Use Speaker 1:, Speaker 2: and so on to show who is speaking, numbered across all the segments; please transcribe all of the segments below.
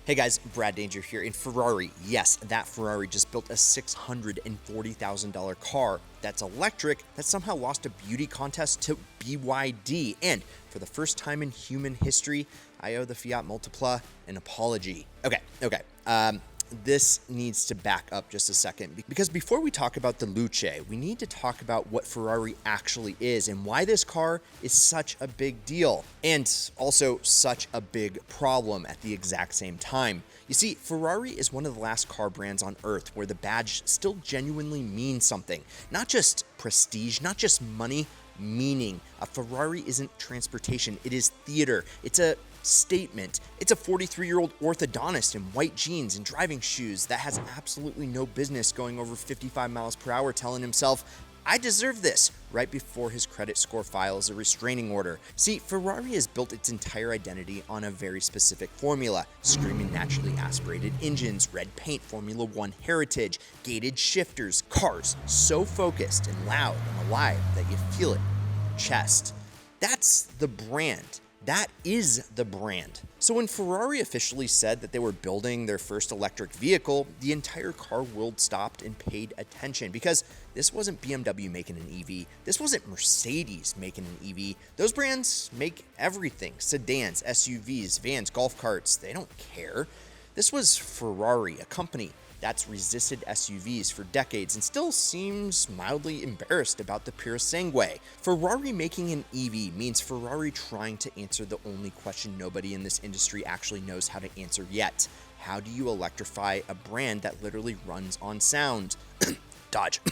Speaker 1: Hey guys, Brad Danger here. In Ferrari, yes, that Ferrari just built a $640,000 car that's electric that somehow lost a beauty contest to BYD. And for the first time in human history, I owe the Fiat Multipla an apology. Okay. This needs to back up just a second, because before we talk about the Luce, we need to talk about what Ferrari actually is and why this car is such a big deal and also such a big problem at the exact same time. You see, Ferrari is one of the last car brands on earth where the badge still genuinely means something. Not just prestige, not just money, meaning. A Ferrari isn't transportation, it is theater. It's a statement. It's a 43-year-old orthodontist in white jeans and driving shoes that has absolutely no business going over 55 miles per hour telling himself, I deserve this, right before his credit score files a restraining order. See, Ferrari has built its entire identity on a very specific formula: screaming naturally aspirated engines, red paint, Formula One heritage, gated shifters, cars so focused and loud and alive that you feel it in your chest. That's the brand. That is the brand. So when Ferrari officially said that they were building their first electric vehicle, the entire car world stopped and paid attention, because this wasn't BMW making an EV. This wasn't Mercedes making an EV. Those brands make everything: sedans, SUVs, vans, golf carts. They don't care. This was Ferrari, a company that's resisted SUVs for decades and still seems mildly embarrassed about the pure sangue. Ferrari making an EV means Ferrari trying to answer the only question nobody in this industry actually knows how to answer yet. How do you electrify a brand that literally runs on sound? Dodge.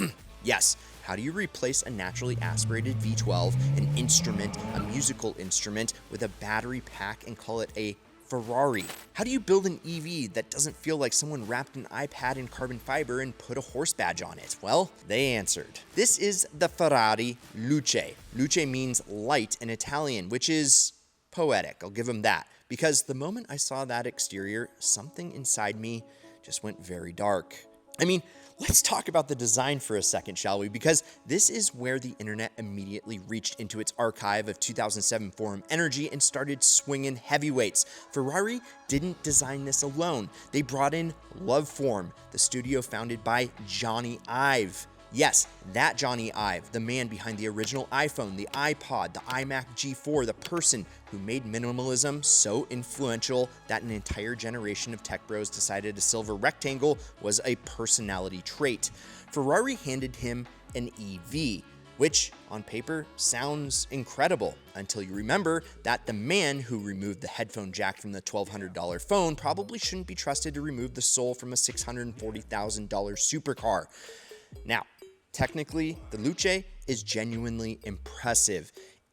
Speaker 1: Yes. How do you replace a naturally aspirated V12, an instrument, a musical instrument, with a battery pack and call it a Ferrari? How do you build an EV that doesn't feel like someone wrapped an iPad in carbon fiber and put a horse badge on it? Well, they answered. This is the Ferrari Luce. Luce means light in Italian, which is poetic. I'll give them that. Because the moment I saw that exterior, something inside me just went very dark. I mean, let's talk about the design for a second, shall we? Because this is where the internet immediately reached into its archive of 2007 forum energy and started swinging heavyweights. Ferrari didn't design this alone. They brought in LoveFrom, the studio founded by Jony Ive. Yes, that Jony Ive, the man behind the original iPhone, the iPod, the iMac G4, the person who made minimalism so influential that an entire generation of tech bros decided a silver rectangle was a personality trait. Ferrari handed him an EV, which on paper sounds incredible, until you remember that the man who removed the headphone jack from the $1,200 phone probably shouldn't be trusted to remove the soul from a $640,000 supercar. Now, technically, the Luce is genuinely impressive.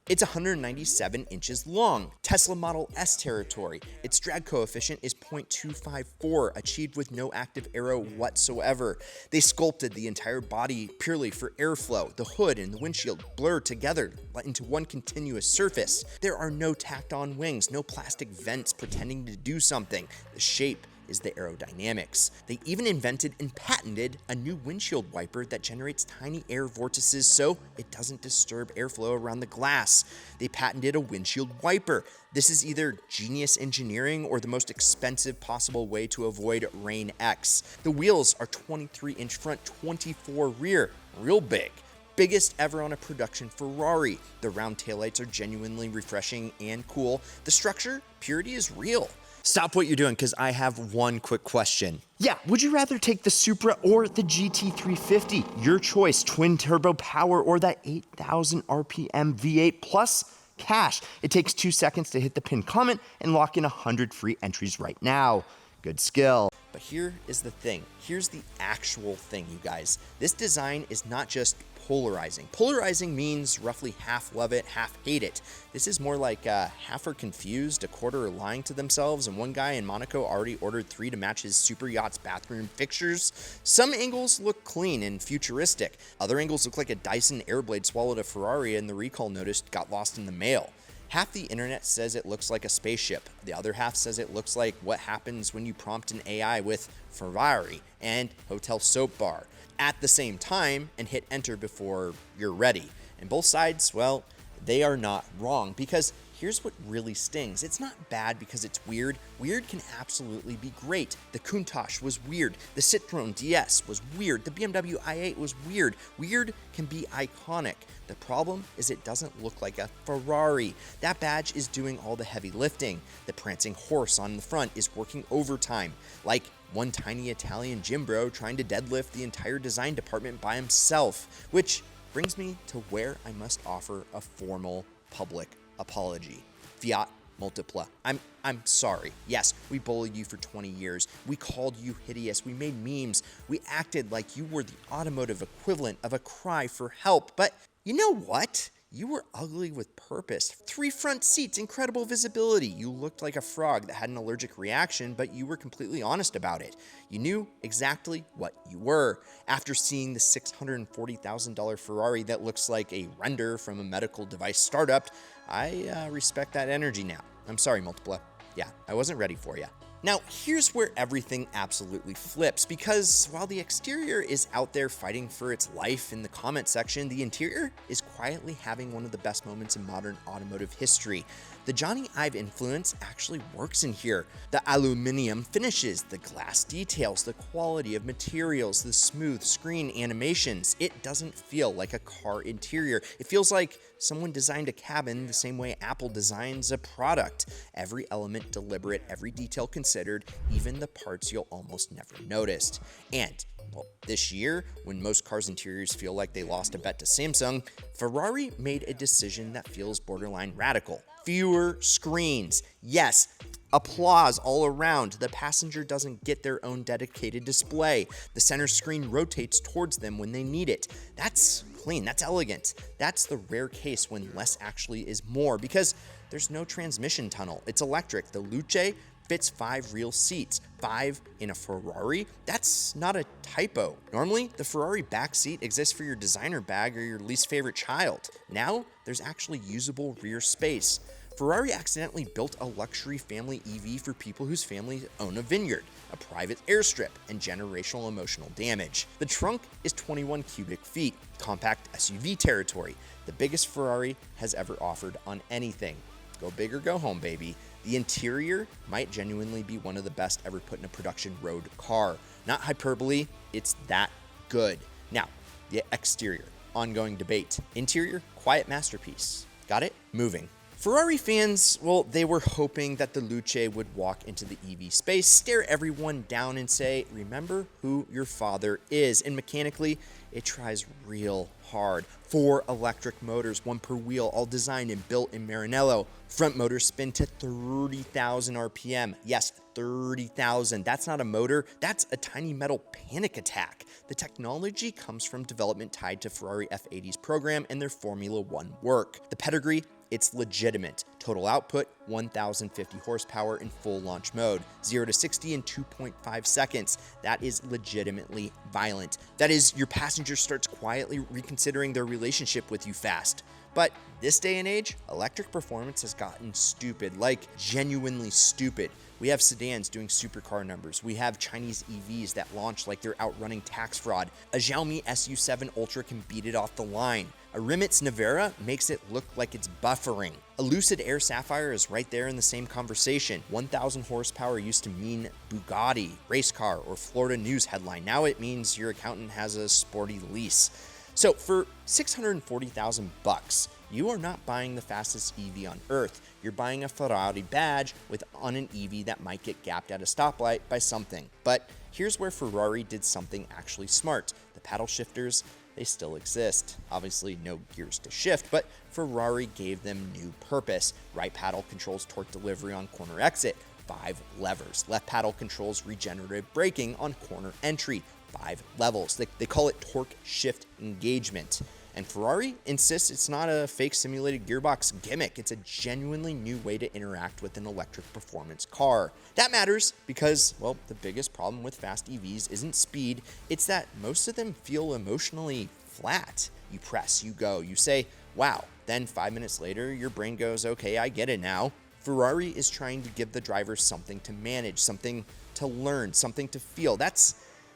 Speaker 1: It's 197 inches long, Tesla Model S territory. Its drag coefficient is 0.254, achieved with no active aero whatsoever. They sculpted the entire body purely for airflow. The hood and the windshield blur together into one continuous surface. There are no tacked-on wings, no plastic vents pretending to do something. The shape is the aerodynamics. They even invented and patented a new windshield wiper that generates tiny air vortices so it doesn't disturb airflow around the glass. They patented a windshield wiper. This is either genius engineering or the most expensive possible way to avoid Rain X. The wheels are 23-inch front, 24 rear. Real big. Biggest ever on a production Ferrari. The round taillights are genuinely refreshing and cool. The structure, purity is real. Stop what you're doing, because I have one quick question. Yeah, would you rather take the Supra or the GT350? Your choice, twin turbo power or that 8,000 RPM V8 plus cash. It takes 2 seconds to hit the pinned comment and lock in 100 free entries right now. Good skill. But here is the thing. Here's the actual thing, you guys. This design is not just polarizing. Polarizing means roughly half love it, half hate it. This is more like half are confused, a quarter are lying to themselves, and one guy in Monaco already ordered 3 to match his super yacht's bathroom fixtures. Some angles look clean and futuristic. Other angles look like a Dyson Airblade swallowed a Ferrari and the recall notice got lost in the mail. Half the internet says it looks like a spaceship. The other half says it looks like what happens when you prompt an AI with Ferrari and Hotel Soap Bar at the same time and hit enter before you're ready. And both sides, well, they are not wrong, because here's what really stings. It's not bad because it's weird. Weird can absolutely be great. The Countach was weird. The Citroën DS was weird. The BMW i8 was weird. Weird can be iconic. The problem is it doesn't look like a Ferrari. That badge is doing all the heavy lifting. The prancing horse on the front is working overtime, like one tiny Italian gym bro trying to deadlift the entire design department by himself, which brings me to where I must offer a formal public apology. Fiat Multipla. I'm sorry. Yes, we bullied you for 20 years. We called you hideous. We made memes. We acted like you were the automotive equivalent of a cry for help. But you know what? You were ugly with purpose. 3 front seats, incredible visibility. You looked like a frog that had an allergic reaction, but you were completely honest about it. You knew exactly what you were. After seeing the $640,000 Ferrari that looks like a render from a medical device startup, I respect that energy now. I'm sorry, Multipla. Yeah, I wasn't ready for you. Now, here's where everything absolutely flips, because while the exterior is out there fighting for its life in the comment section, the interior is quietly having one of the best moments in modern automotive history. The Jony Ive influence actually works in here. The aluminum finishes, the glass details, the quality of materials, the smooth screen animations. It doesn't feel like a car interior. It feels like someone designed a cabin the same way Apple designs a product. Every element deliberate, every detail considered, even the parts you'll almost never notice. And well, this year, when most cars' interiors feel like they lost a bet to Samsung, Ferrari made a decision that feels borderline radical. Fewer screens. Yes, applause all around. The passenger doesn't get their own dedicated display. The center screen rotates towards them when they need it. That's clean, that's elegant. That's the rare case when less actually is more, because there's no transmission tunnel. It's electric. The Luche fits 5 real seats. 5 in a Ferrari? That's not a typo. Normally, the Ferrari back seat exists for your designer bag or your least favorite child. Now, there's actually usable rear space. Ferrari accidentally built a luxury family EV for people whose families own a vineyard, a private airstrip, and generational emotional damage. The trunk is 21 cubic feet, compact SUV territory, the biggest Ferrari has ever offered on anything. Go big or go home, baby. The interior might genuinely be one of the best ever put in a production road car. Not hyperbole, it's that good. Now, the exterior, ongoing debate. Interior, quiet masterpiece. Got it? Moving. Ferrari fans, well, they were hoping that the Luce would walk into the EV space, stare everyone down and say, remember who your father is. And mechanically, it tries real hard. 4 electric motors, 1 per wheel, all designed and built in Maranello. Front motors spin to 30,000 RPM. Yes, 30,000. That's not a motor, that's a tiny metal panic attack. The technology comes from development tied to Ferrari F80's program and their Formula One work. The pedigree, it's legitimate. Total output, 1,050 horsepower in full launch mode. 0 to 60 in 2.5 seconds. That is legitimately violent. That is, your passenger starts quietly reconsidering their relationship with you fast. But this day and age, electric performance has gotten stupid, like genuinely stupid. We have sedans doing supercar numbers. We have Chinese EVs that launch like they're outrunning tax fraud. A Xiaomi SU7 Ultra can beat it off the line. A Rimac Nevera makes it look like it's buffering. A Lucid Air Sapphire is right there in the same conversation. 1,000 horsepower used to mean Bugatti, race car, or Florida news headline. Now it means your accountant has a sporty lease. So for $640,000, you are not buying the fastest EV on earth. You're buying a Ferrari badge on an EV that might get gapped at a stoplight by something. But here's where Ferrari did something actually smart. The paddle shifters, they still exist. Obviously no gears to shift, but Ferrari gave them new purpose. Right paddle controls torque delivery on corner exit. 5 levers. Left paddle controls regenerative braking on corner entry. 5 levels. They call it torque shift engagement. And Ferrari insists it's not a fake simulated gearbox gimmick. It's a genuinely new way to interact with an electric performance car. That matters because, well, the biggest problem with fast EVs isn't speed. It's that most of them feel emotionally flat. You press, you go, you say, wow. Then 5 minutes later, your brain goes, okay, I get it now. Ferrari is trying to give the driver something to manage, something to learn, something to feel. That's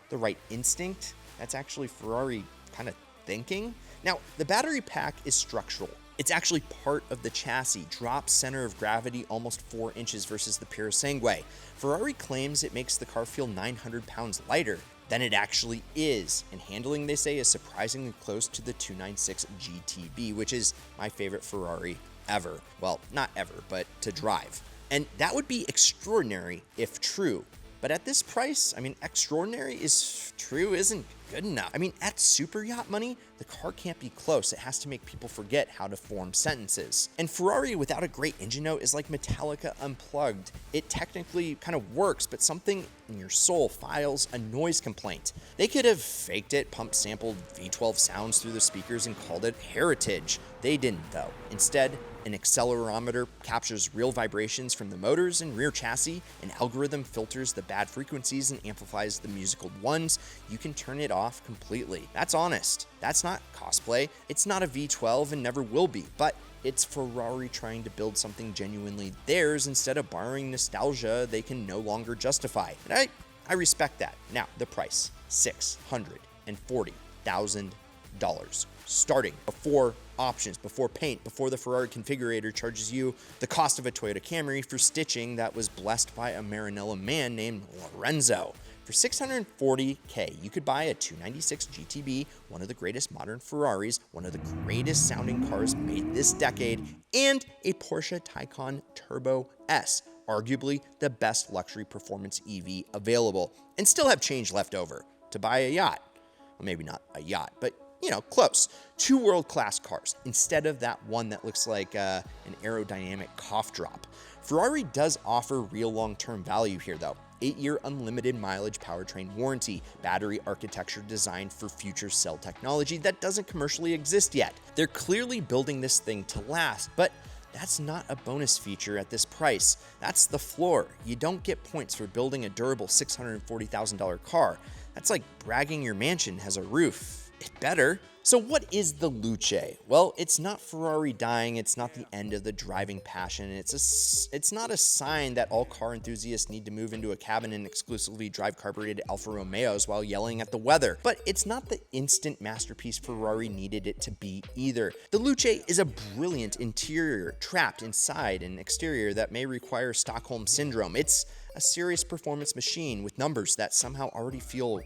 Speaker 1: the right instinct. That's actually Ferrari kind of thinking. Now, the battery pack is structural. It's actually part of the chassis, drops center of gravity almost 4 inches versus the Purasangue. Ferrari claims it makes the car feel 900 pounds lighter than it actually is, and handling, they say, is surprisingly close to the 296 GTB, which is my favorite Ferrari ever. Well, not ever, but to drive. And that would be extraordinary if true. But at this price, I mean, extraordinary is true isn't good enough. I mean, at super yacht money, the car can't be close. It has to make people forget how to form sentences. And Ferrari without a great engine note is like Metallica unplugged. It technically kind of works, but something in your soul files a noise complaint. They could have faked it, pump sampled V12 sounds through the speakers and called it heritage. They didn't though. Instead, an accelerometer captures real vibrations from the motors and rear chassis. An algorithm filters the bad frequencies and amplifies the musical ones. You can turn it off completely. That's honest. That's not cosplay. It's not a V12 and never will be, but it's Ferrari trying to build something genuinely theirs instead of borrowing nostalgia they can no longer justify. And I respect that. Now, the price, $640,000. Starting before options, before paint, before the Ferrari configurator charges you the cost of a Toyota Camry for stitching that was blessed by a Maranello man named Lorenzo. For $640K, you could buy a 296 GTB, one of the greatest modern Ferraris, one of the greatest sounding cars made this decade, and a Porsche Taycan Turbo S, arguably the best luxury performance EV available, and still have change left over to buy a yacht. Well, maybe not a yacht, but you know, close. 2 world-class cars instead of that one that looks like an aerodynamic cough drop. Ferrari does offer real long-term value here though. 8-year unlimited mileage powertrain warranty, battery architecture designed for future cell technology that doesn't commercially exist yet. They're clearly building this thing to last, but that's not a bonus feature at this price. That's the floor. You don't get points for building a durable $640,000 car. That's like bragging your mansion has a roof. It better. So what is the Luce? Well, it's not Ferrari dying, it's not the end of the driving passion, it's not a sign that all car enthusiasts need to move into a cabin and exclusively drive carbureted Alfa Romeos while yelling at the weather. But it's not the instant masterpiece Ferrari needed it to be either. The Luce is a brilliant interior trapped inside an exterior that may require Stockholm Syndrome. It's a serious performance machine with numbers that somehow already feel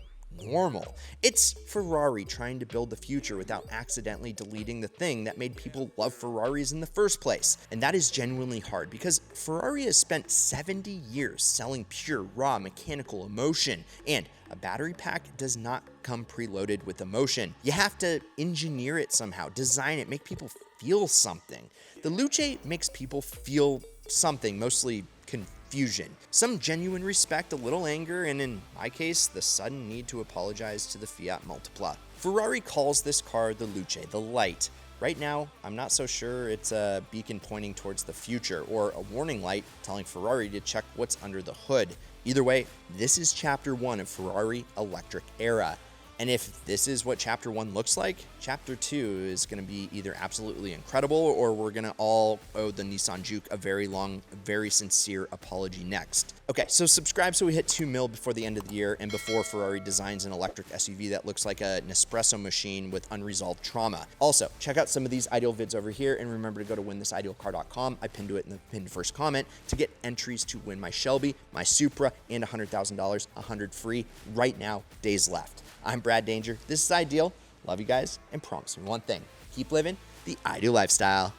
Speaker 1: normal. It's Ferrari trying to build the future without accidentally deleting the thing that made people love Ferraris in the first place. And that is genuinely hard because Ferrari has spent 70 years selling pure, raw mechanical emotion, and a battery pack does not come preloaded with emotion. You have to engineer it somehow, design it, make people feel something. The Luce makes people feel something, mostly confusion, some genuine respect, a little anger, and in my case, the sudden need to apologize to the Fiat Multipla. Ferrari calls this car the Luce, the light. Right now, I'm not so sure it's a beacon pointing towards the future or a warning light telling Ferrari to check what's under the hood. Either way, this is chapter 1 of Ferrari electric era. And if this is what chapter 1 looks like, chapter 2 is going to be either absolutely incredible or we're going to all owe the Nissan Juke a very long, very sincere apology next. Okay, so subscribe so we hit 2 mil before the end of the year and before Ferrari designs an electric SUV that looks like an Nespresso machine with unresolved trauma. Also, check out some of these ideal vids over here and remember to go to winthisidealcar.com. I pinned to it in the pinned first comment to get entries to win my Shelby, my Supra, and $100,000, 100 free right now, days left. I'm Brad Danger. This is Ideal. Love you guys and promise me one thing. Keep living the Ideal lifestyle.